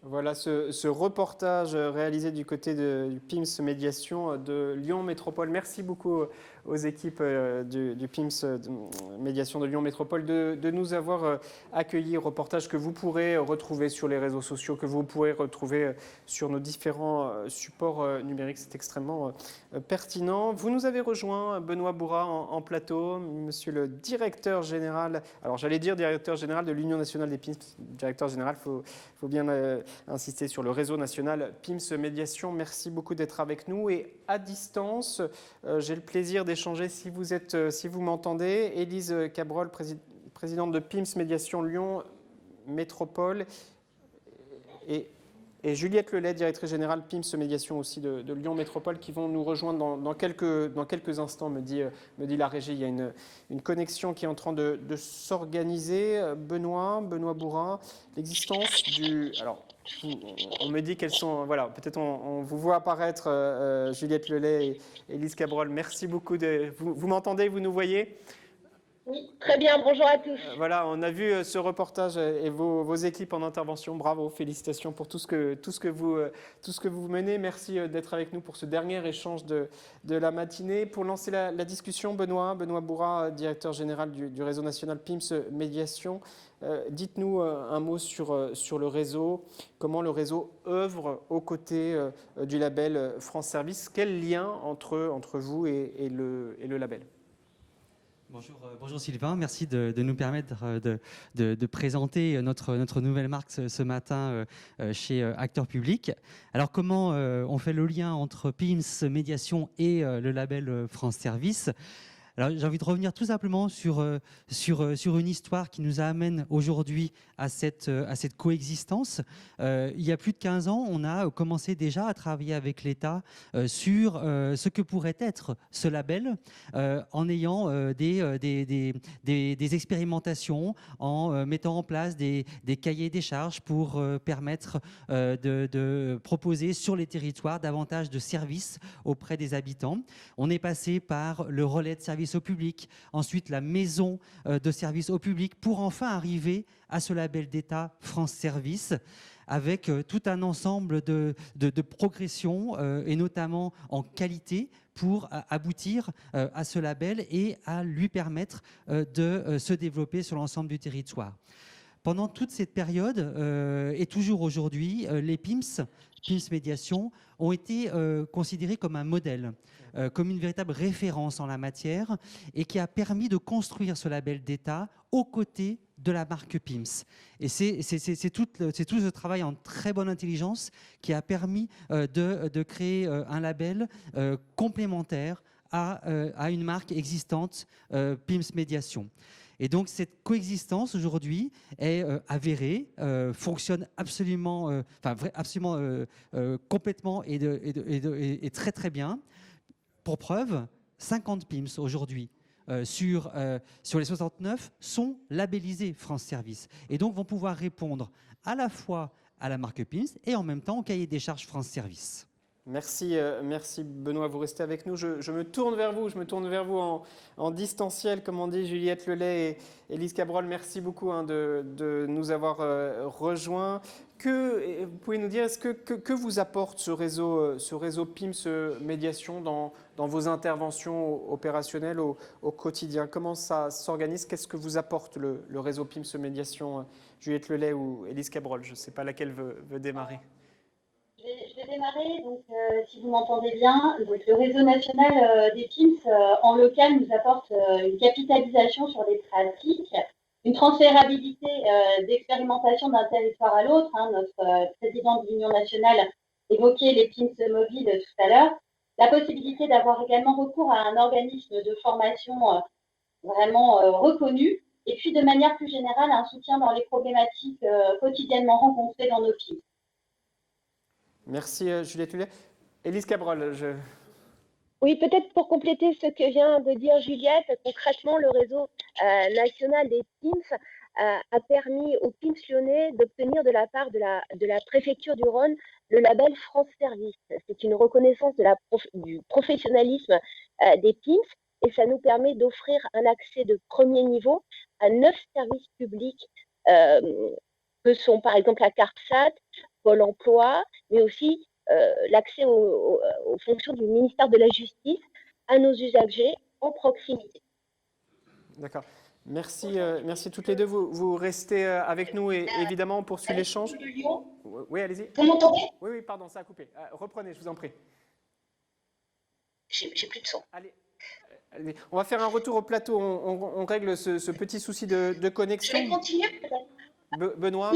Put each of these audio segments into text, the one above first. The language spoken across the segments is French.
Voilà ce reportage réalisé du côté du PIMS Médiation de Lyon Métropole. Merci beaucoup aux équipes du PIMS Médiation de Lyon Métropole de nous avoir accueillis. Reportage que vous pourrez retrouver sur les réseaux sociaux, que vous pourrez retrouver sur nos différents supports numériques. C'est extrêmement pertinent. Vous nous avez rejoint, Benoît Bourrat, en plateau, monsieur le directeur général, alors j'allais dire directeur général de l'Union nationale des PIMS, directeur général, il faut bien insister sur le réseau national PIMS Médiation. Merci beaucoup d'être avec nous. Et à distance, j'ai le plaisir d'échanger, si vous m'entendez, Élise Cabrol, présidente de PIMS Médiation Lyon Métropole, et Juliette Lelay, directrice générale PIMS Médiation aussi de Lyon Métropole, qui vont nous rejoindre dans quelques instants, me dit la régie. Il y a une connexion qui est en train de s'organiser. Benoît Bourrat, l'existence du... Alors, on me dit qu'elles sont... Voilà, peut-être on vous voit apparaître, Juliette Lelay et Élise Cabrol. Merci beaucoup. Vous m'entendez, vous nous voyez ? Oui, très bien, bonjour à tous. Voilà, on a vu ce reportage et vos équipes en intervention. Bravo, félicitations pour tout ce que vous menez. Merci d'être avec nous pour ce dernier échange de la matinée. Pour lancer la discussion, Benoît Bourrat, directeur général du réseau national PIMS Médiation. Dites-nous un mot sur le réseau, comment le réseau œuvre aux côtés du label France Service. Quel lien entre vous et le label ? Bonjour Sylvain, merci de nous permettre de présenter notre nouvelle marque ce matin chez Acteurs Publics. Alors comment on fait le lien entre PIMS Médiation et le label France Service ? Alors, j'ai envie de revenir tout simplement sur une histoire qui nous amène aujourd'hui à cette coexistence. Il y a plus de 15 ans, on a commencé déjà à travailler avec l'État sur ce que pourrait être ce label en ayant des expérimentations, en mettant en place des cahiers des charges pour permettre de proposer sur les territoires davantage de services auprès des habitants. On est passé par le relais de services au public, ensuite la maison de service au public, pour enfin arriver à ce label d'État France Service, avec tout un ensemble de progressions, et notamment en qualité, pour aboutir à ce label et à lui permettre de se développer sur l'ensemble du territoire. Pendant toute cette période, et toujours aujourd'hui, les PIMS Médiation ont été considérés comme un modèle, comme une véritable référence en la matière, et qui a permis de construire ce label d'État aux côtés de la marque PIMS. Et c'est tout ce travail en très bonne intelligence qui a permis de créer un label complémentaire à une marque existante, PIMS Médiation. Et donc cette coexistence aujourd'hui est avérée, fonctionne absolument, complètement et très très bien. Pour preuve, 50 PIMS aujourd'hui sur les 69 sont labellisés France Service et donc vont pouvoir répondre à la fois à la marque PIMS et en même temps au cahier des charges France Service. Merci Benoît, vous restez avec nous. Je me tourne vers vous en distanciel, comme on dit, Juliette Lelay et Élise Cabrol. Merci beaucoup de nous avoir rejoints. Vous pouvez nous dire, que vous apporte ce réseau PIMS Médiation dans vos interventions opérationnelles au quotidien? Comment ça s'organise? Qu'est-ce que vous apporte le réseau PIMS Médiation, Juliette Lelay ou Élise Cabrol? Je ne sais pas laquelle veut démarrer. Je vais démarrer, donc si vous m'entendez bien. Donc, le réseau national des PIMS en local nous apporte une capitalisation sur des pratiques, une transférabilité d'expérimentation d'un territoire à l'autre. Notre président de l'Union nationale évoquait les PIMS mobiles tout à l'heure. La possibilité d'avoir également recours à un organisme de formation vraiment reconnu, et puis de manière plus générale un soutien dans les problématiques quotidiennement rencontrées dans nos PIMS. Merci Juliette Lelay. Élise Cabrol, Oui, peut-être pour compléter ce que vient de dire Juliette, concrètement, le réseau national des PIMS a permis aux PIMS lyonnais d'obtenir de la part de la préfecture du Rhône le label France Service. C'est une reconnaissance du professionnalisme des PIMS, et ça nous permet d'offrir un accès de premier niveau à 9 services publics que sont par exemple la CARPSAT, Pôle emploi, mais aussi l'accès aux fonctions du ministère de la Justice à nos usagers en proximité. D'accord. Merci, merci toutes les deux. Vous restez avec nous et évidemment on poursuit l'échange. De Lyon. Oui, allez-y. Vous m'entendez? Oui, pardon, ça a coupé. Reprenez, je vous en prie. J'ai plus de son. Allez, on va faire un retour au plateau. On règle ce petit souci de connexion. Je vais continuer peut-être. Benoît,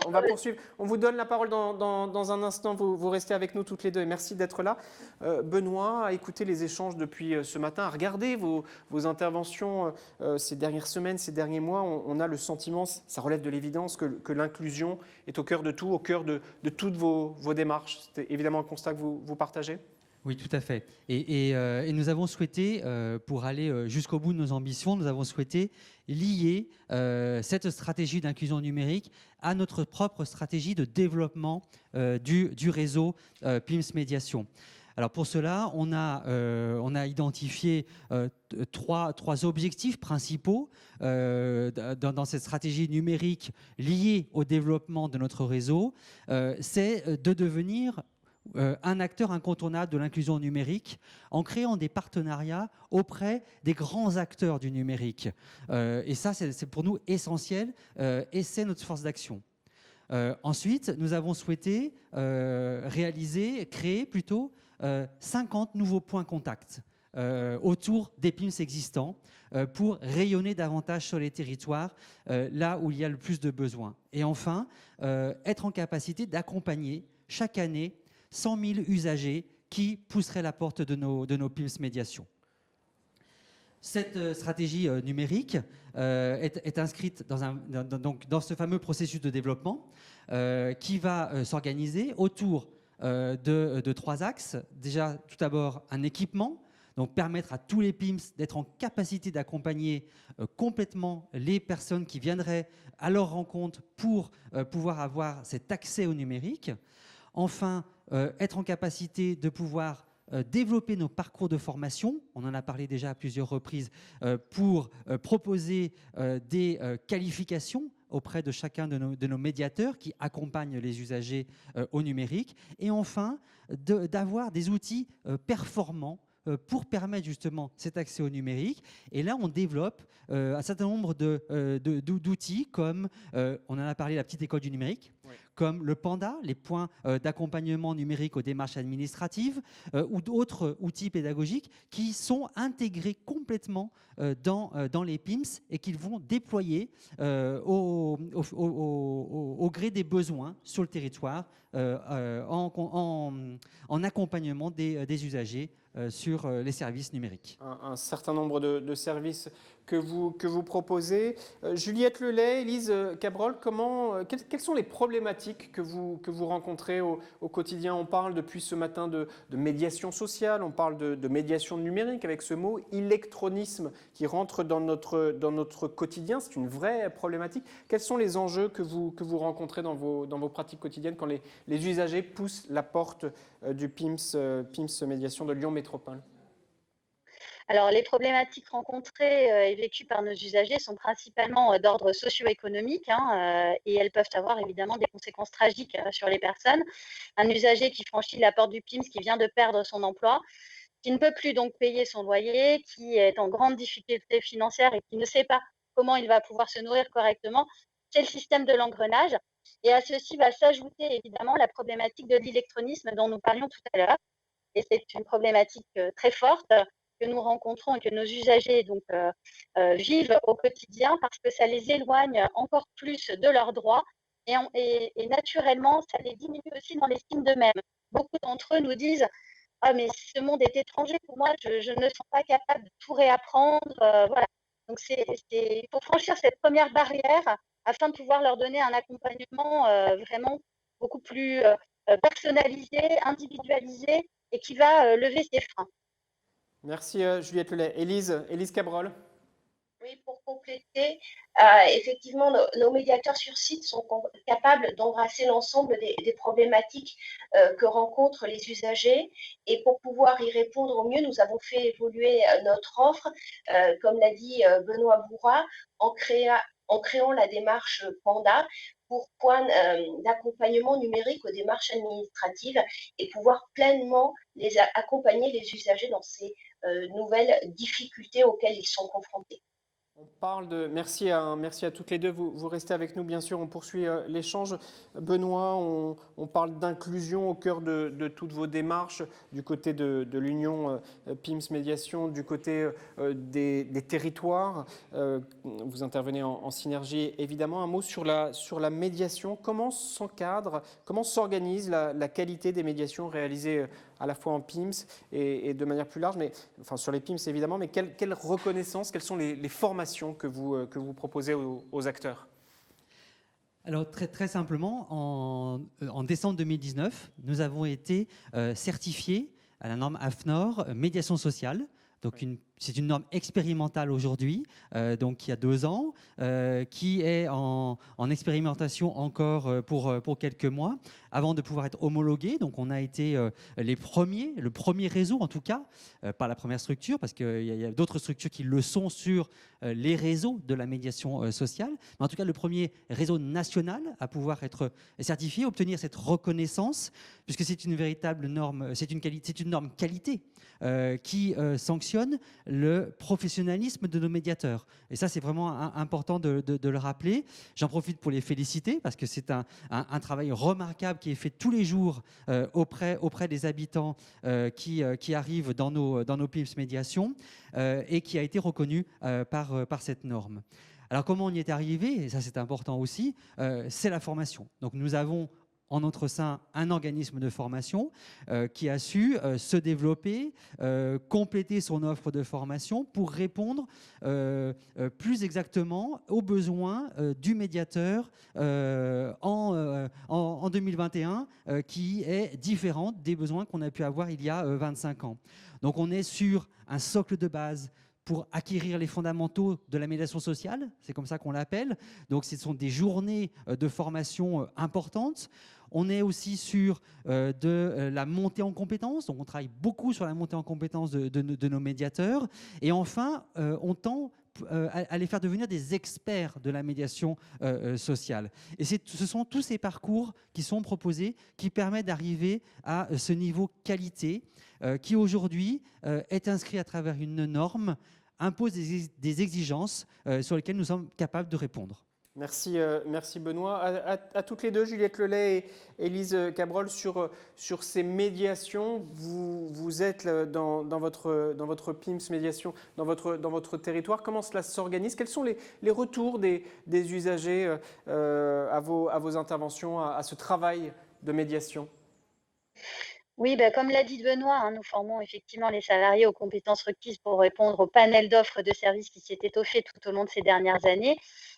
on va poursuivre. On vous donne la parole dans un instant. Vous restez avec nous toutes les deux et merci d'être là. Benoît a écouté les échanges depuis ce matin, a regardé vos interventions ces dernières semaines, ces derniers mois. On a le sentiment, ça relève de l'évidence, que l'inclusion est au cœur de tout, au cœur de toutes vos démarches. C'est évidemment un constat que vous partagez. Oui, tout à fait. Et nous avons souhaité, pour aller jusqu'au bout de nos ambitions, nous avons souhaité lier cette stratégie d'inclusion numérique à notre propre stratégie de développement du réseau PIMS Médiation. Alors pour cela, on a identifié trois objectifs principaux dans cette stratégie numérique liée au développement de notre réseau. C'est de devenir un acteur incontournable de l'inclusion numérique en créant des partenariats auprès des grands acteurs du numérique. Et ça, c'est pour nous essentiel et c'est notre force d'action. Ensuite, nous avons souhaité créer plutôt 50 nouveaux points contact autour des PIMS existants pour rayonner davantage sur les territoires là où il y a le plus de besoins. Et enfin, être en capacité d'accompagner chaque année 100 000 usagers qui pousseraient la porte de nos PIMS Médiation. Cette stratégie numérique est inscrite dans ce fameux processus de développement qui va s'organiser autour de trois axes. Déjà, tout d'abord, un équipement, donc permettre à tous les PIMS d'être en capacité d'accompagner complètement les personnes qui viendraient à leur rencontre pour pouvoir avoir cet accès au numérique. Enfin, être en capacité de pouvoir développer nos parcours de formation, on en a parlé déjà à plusieurs reprises, pour proposer des qualifications auprès de chacun de nos médiateurs qui accompagnent les usagers au numérique. Et enfin, d'avoir des outils performants pour permettre justement cet accès au numérique. Et là, on développe un certain nombre d'outils comme, on en a parlé, la petite école du numérique, oui, comme le Panda, les points d'accompagnement numérique aux démarches administratives, ou d'autres outils pédagogiques qui sont intégrés complètement dans les PIMS et qu'ils vont déployer au gré des besoins sur le territoire en accompagnement des usagers sur les services numériques. Un certain nombre de services que vous proposez. Juliette Lelay, Élise Cabrol, quelles sont les problématiques que vous rencontrez au quotidien? On parle depuis ce matin de médiation sociale, on parle de médiation numérique avec ce mot électronisme qui rentre dans notre quotidien. C'est une vraie problématique. Quels sont les enjeux que vous rencontrez dans vos pratiques quotidiennes quand les usagers poussent la porte du PIMS Médiation de Lyon Métropole? Alors, les problématiques rencontrées et vécues par nos usagers sont principalement d'ordre socio-économique et elles peuvent avoir évidemment des conséquences tragiques sur les personnes. Un usager qui franchit la porte du PIMS, qui vient de perdre son emploi, qui ne peut plus donc payer son loyer, qui est en grande difficulté financière et qui ne sait pas comment il va pouvoir se nourrir correctement, c'est le système de l'engrenage. Et à ceci va s'ajouter évidemment la problématique de l'électronisme dont nous parlions tout à l'heure. Et c'est une problématique très forte que nous rencontrons et que nos usagers donc, vivent au quotidien parce que ça les éloigne encore plus de leurs droits et naturellement, ça les diminue aussi dans l'estime d'eux-mêmes. Beaucoup d'entre eux nous disent « Ah, mais ce monde est étranger pour moi, je ne me sens pas capable de tout réapprendre. » Voilà. Donc, il faut franchir cette première barrière afin de pouvoir leur donner un accompagnement vraiment beaucoup plus personnalisé, individualisé et qui va lever ces freins. Merci Juliette Lelay. Élise Cabrol. Oui, pour compléter, effectivement, nos médiateurs sur site sont capables d'embrasser l'ensemble des problématiques que rencontrent les usagers. Et pour pouvoir y répondre au mieux, nous avons fait évoluer notre offre, comme l'a dit Benoît Bourrat, en créant la démarche Panda, pour point d'accompagnement numérique aux démarches administratives et pouvoir pleinement accompagner les usagers dans ces nouvelles difficultés auxquelles ils sont confrontés. On parle de. Merci à toutes les deux. Vous restez avec nous, bien sûr. On poursuit l'échange. Benoît, on parle d'inclusion au cœur de toutes vos démarches, du côté de l'Union PIMS Médiation, du côté des territoires. Vous intervenez en synergie, évidemment. Un mot sur la médiation. Comment s'encadre, comment s'organise la qualité des médiations réalisées à la fois en PIMS et de manière plus large, mais, enfin sur les PIMS évidemment, mais quelle reconnaissance, quelles sont les formations que vous proposez aux acteurs? Alors très simplement, en décembre 2019, nous avons été certifiés à la norme AFNOR médiation sociale. Donc c'est une norme expérimentale aujourd'hui, donc il y a 2 ans, qui est en expérimentation encore pour quelques mois, avant de pouvoir être homologuée. Donc on a été le premier réseau en tout cas, pas la première structure, parce qu'il y a d'autres structures qui le sont sur les réseaux de la médiation sociale, mais en tout cas le premier réseau national à pouvoir être certifié, obtenir cette reconnaissance, puisque c'est une véritable norme, c'est une norme qualité qui sanctionne le professionnalisme de nos médiateurs. Et ça, c'est vraiment important de le rappeler. J'en profite pour les féliciter parce que c'est un travail remarquable qui est fait tous les jours auprès des habitants qui arrivent dans nos PIMS médiation et qui a été reconnu par cette norme. Alors, comment on y est arrivé? Et ça, c'est important aussi, c'est la formation. Donc, nous avons en notre sein un organisme de formation qui a su se développer, compléter son offre de formation pour répondre plus exactement aux besoins du médiateur en 2021, qui est différent des besoins qu'on a pu avoir il y a 25 ans. Donc on est sur un socle de base pour acquérir les fondamentaux de la médiation sociale, c'est comme ça qu'on l'appelle. Donc ce sont des journées de formation importantes. On est aussi sur de la montée en compétences, donc on travaille beaucoup sur la montée en compétences de nos médiateurs. Et enfin, on tend à les faire devenir des experts de la médiation sociale. Et ce sont tous ces parcours qui sont proposés, qui permettent d'arriver à ce niveau qualité, qui aujourd'hui est inscrit à travers une norme, impose des exigences sur lesquelles nous sommes capables de répondre. Merci Benoît. À toutes les deux, Juliette Lelay et Élise Cabrol, sur ces médiations. Vous êtes dans votre PIMS médiation, dans votre territoire. Comment cela s'organise? Quels sont les retours des usagers à vos interventions, à ce travail de médiation? Oui, comme l'a dit Benoît, nous formons effectivement les salariés aux compétences requises pour répondre au panel d'offres de services qui s'est étoffé tout au long de ces dernières années.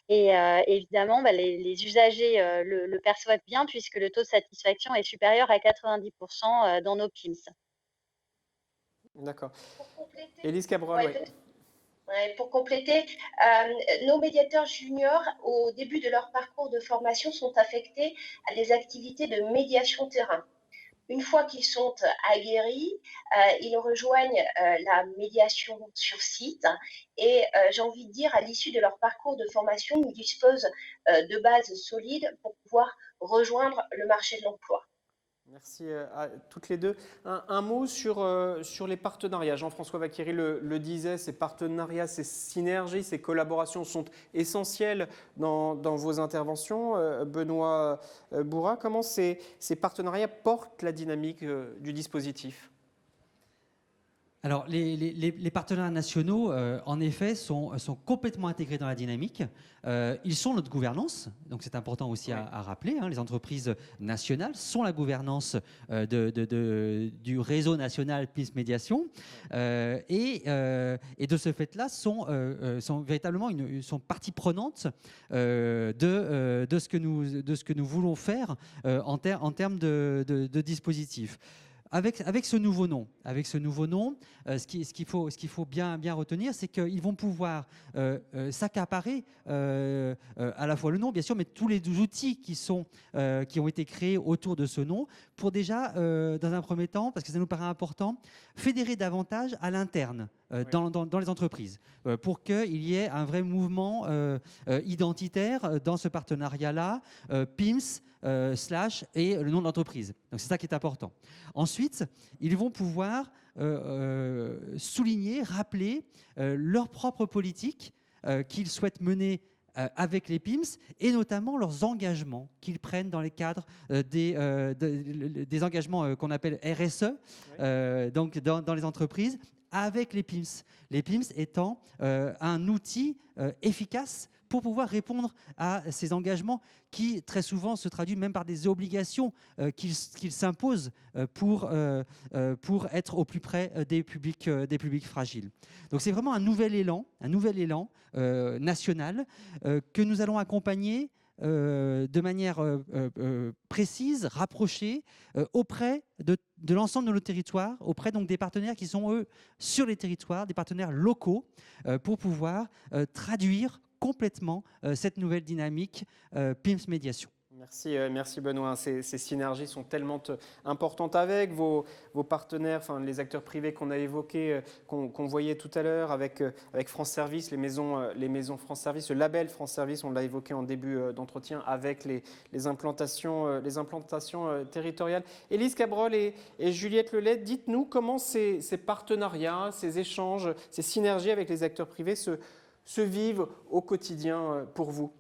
Et évidemment, les usagers le perçoivent bien puisque le taux de satisfaction est supérieur à 90% dans nos PIMS. D'accord. Pour compléter, Élise Cabrol, oui. Pour compléter, nos médiateurs juniors, au début de leur parcours de formation, sont affectés à des activités de médiation terrain. Une fois qu'ils sont aguerris, ils rejoignent la médiation sur site et j'ai envie de dire, à l'issue de leur parcours de formation, ils disposent de bases solides pour pouvoir rejoindre le marché de l'emploi. Merci à toutes les deux. Un mot sur les partenariats. Jean-François Vaqueri le disait, ces partenariats, ces synergies, ces collaborations sont essentielles dans vos interventions. Benoît Bourrat, comment ces partenariats portent la dynamique du dispositif? Alors, les partenaires nationaux, en effet, sont complètement intégrés dans la dynamique. Ils sont notre gouvernance, donc c'est important aussi à rappeler. Les entreprises nationales sont la gouvernance du réseau national PIMS Médiation. Et de ce fait-là, sont véritablement sont partie prenante de ce que nous voulons faire en termes de dispositifs. Avec ce nouveau nom, ce qu'il faut bien retenir, c'est qu'ils vont pouvoir s'accaparer à la fois le nom, bien sûr, mais tous les outils qui ont été créés autour de ce nom pour déjà, dans un premier temps, parce que ça nous paraît important, fédérer davantage à l'interne dans les entreprises, pour qu'il y ait un vrai mouvement identitaire dans ce partenariat-là, PIMS et le nom de l'entreprise. Donc c'est ça qui est important. Ensuite, ils vont pouvoir souligner, rappeler leur propre politique qu'ils souhaitent mener avec les PIMS et notamment leurs engagements qu'ils prennent dans les cadres des engagements qu'on appelle RSE, donc dans les entreprises, avec les PIMS. Les PIMS étant un outil efficace pour pouvoir répondre à ces engagements qui, très souvent, se traduisent même par des obligations qu'ils s'imposent pour être au plus près des publics fragiles. Donc c'est vraiment un nouvel élan national que nous allons accompagner de manière précise, rapprochée, auprès de l'ensemble de nos territoires, auprès donc des partenaires qui sont, eux, sur les territoires, des partenaires locaux, pour pouvoir traduire complètement cette nouvelle dynamique PIMS Médiation. Merci Benoît. Ces synergies sont tellement importantes avec vos partenaires, enfin, les acteurs privés qu'on a évoqués, qu'on voyait tout à l'heure, avec France Service, les maisons France Service, le label France Service, on l'a évoqué en début d'entretien, avec les implantations territoriales. Élise Cabrol et Juliette Lelay, dites-nous comment ces partenariats, ces échanges, ces synergies avec les acteurs privés se vivent au quotidien pour vous.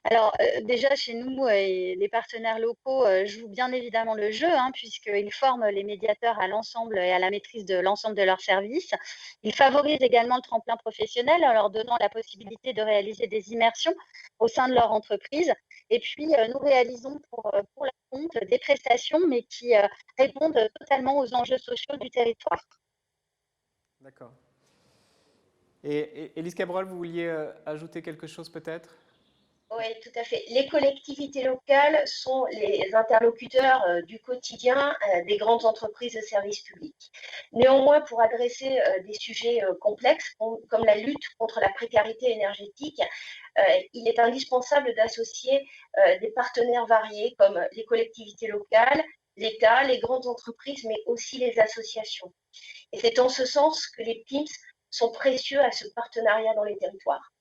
Alors, déjà, chez nous, les partenaires locaux jouent bien évidemment le jeu, puisqu'ils forment les médiateurs à l'ensemble et à la maîtrise de l'ensemble de leurs services. Ils favorisent également le tremplin professionnel en leur donnant la possibilité de réaliser des immersions au sein de leur entreprise. Et puis, nous réalisons pour leur compte des prestations, mais qui répondent totalement aux enjeux sociaux du territoire. D'accord. Et Élise Cabrol, vous vouliez ajouter quelque chose peut-être ? Oui, tout à fait. Les collectivités locales sont les interlocuteurs du quotidien des grandes entreprises de services publics. Néanmoins, pour adresser des sujets complexes comme la lutte contre la précarité énergétique, il est indispensable d'associer des partenaires variés comme les collectivités locales, l'État, les grandes entreprises, mais aussi les associations. Et c'est en ce sens que les PIMS sont précieux à ce partenariat dans les territoires.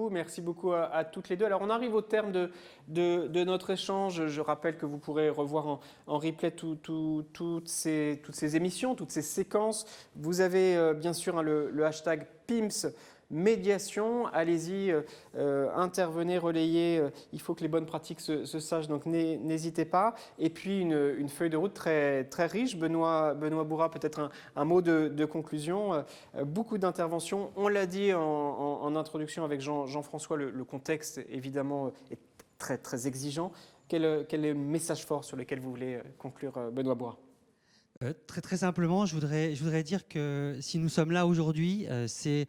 Merci beaucoup à toutes les deux. Alors on arrive au terme de notre échange. Je rappelle que vous pourrez revoir en replay toutes ces émissions, toutes ces séquences. Vous avez bien sûr le hashtag PIMS Médiation. Allez-y, intervenez, relayez. Il faut que les bonnes pratiques se sachent, donc n'hésitez pas. Et puis une feuille de route très, très riche. Benoît Bourrat, peut-être un mot de conclusion. Beaucoup d'interventions. On l'a dit en introduction avec Jean-François, le contexte évidemment est très, très exigeant. Quel est le message fort sur lequel vous voulez conclure, Benoît Bourrat ? Très, très simplement, je voudrais dire que si nous sommes là aujourd'hui, c'est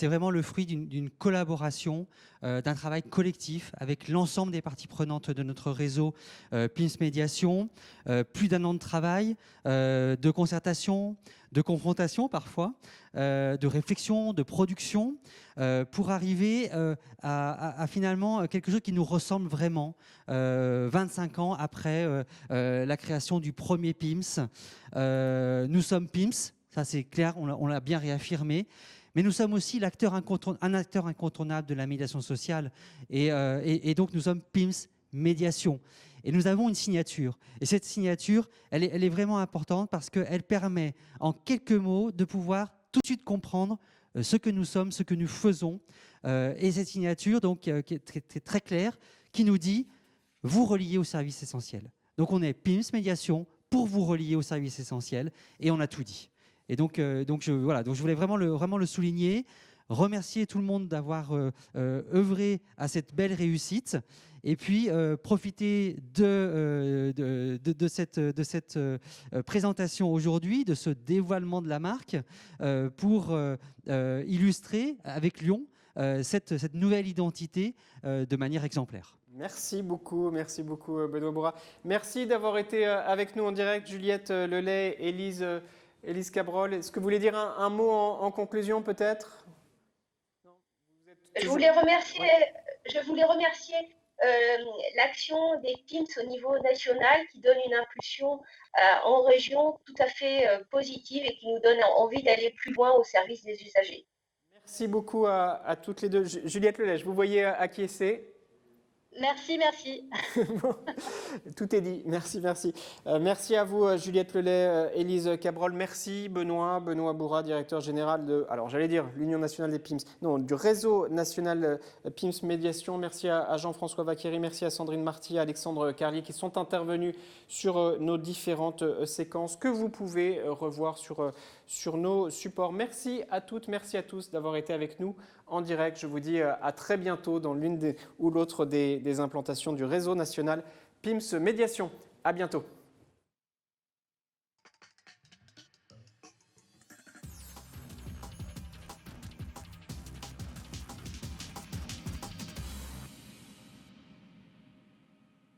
vraiment le fruit d'une collaboration, d'un travail collectif avec l'ensemble des parties prenantes de notre réseau PIMS Médiation, plus d'un an de travail, de concertation, de confrontation parfois, de réflexion, de production, pour arriver à finalement quelque chose qui nous ressemble vraiment 25 ans après la création du premier PIMS. Nous sommes PIMS, ça c'est clair, on l'a bien réaffirmé, mais nous sommes aussi un acteur incontournable de la médiation sociale et donc nous sommes PIMS Médiation. Et nous avons une signature. Et cette signature, elle est vraiment importante parce qu'elle permet, en quelques mots, de pouvoir tout de suite comprendre ce que nous sommes, ce que nous faisons. Et cette signature, donc, qui est très claire, qui nous dit « vous reliez au service essentiel ». Donc, on est PIMS Médiation pour vous relier au service essentiel. Et on a tout dit. Et donc je voulais vraiment le souligner. Remercier tout le monde d'avoir œuvré à cette belle réussite et puis profiter de cette présentation aujourd'hui, de ce dévoilement de la marque pour illustrer avec Lyon cette nouvelle identité de manière exemplaire. Merci beaucoup Benoît Bourrat. Merci d'avoir été avec nous en direct, Juliette Lelay, Élise Cabrol. Est-ce que vous voulez dire un mot en conclusion peut-être ? Je voulais remercier l'action des PIMS au niveau national qui donne une impulsion en région tout à fait positive et qui nous donne envie d'aller plus loin au service des usagers. Merci beaucoup à toutes les deux. Juliette Lelège, vous voyez acquiescer. Merci, merci. Bon, tout est dit. Merci, merci. Merci à vous, Juliette Lelay, Élise Cabrol. Merci, Benoît Bourra, directeur général de, alors j'allais dire l'Union nationale des PIMS, non, du réseau national PIMS Médiation. Merci à Jean-François Vaqueri, merci à Sandrine Marty, à Alexandre Carlier qui sont intervenus sur nos différentes séquences que vous pouvez revoir sur nos supports. Merci à toutes, merci à tous d'avoir été avec nous en direct. Je vous dis à très bientôt dans l'une ou l'autre des implantations du réseau national PIMS Médiation. À bientôt.